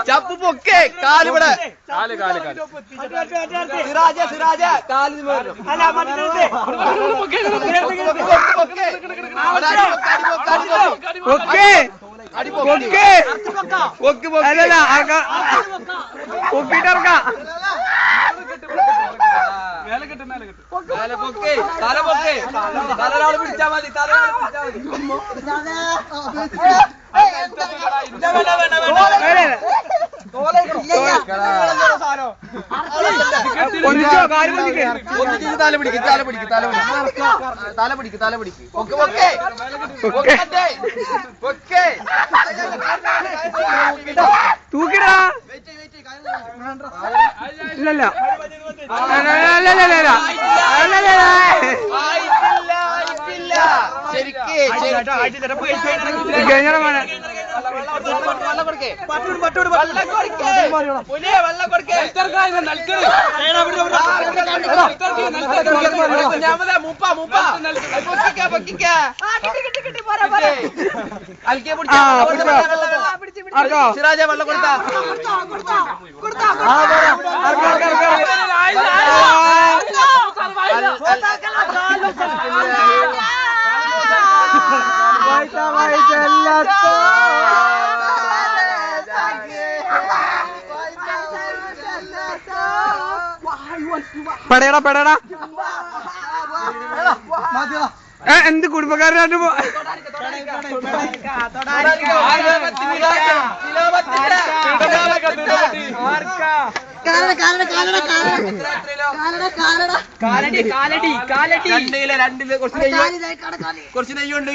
ചപ്പ് പൊക്കെ കാലിവിടെ സിറാജ സിറാജ കാല് തലൊരാൾ പിടിച്ചാ മതി തല പിടിക്ക് തൂക്കിടാ ഇല്ലല്ല സിറാജ വെള്ളം കൊടുത്താ പെടയടാ പെടയടാ എന്ത് കുടുംബക്കാരനായിട്ട് കുറച്ച് നെയ്യുണ്ട്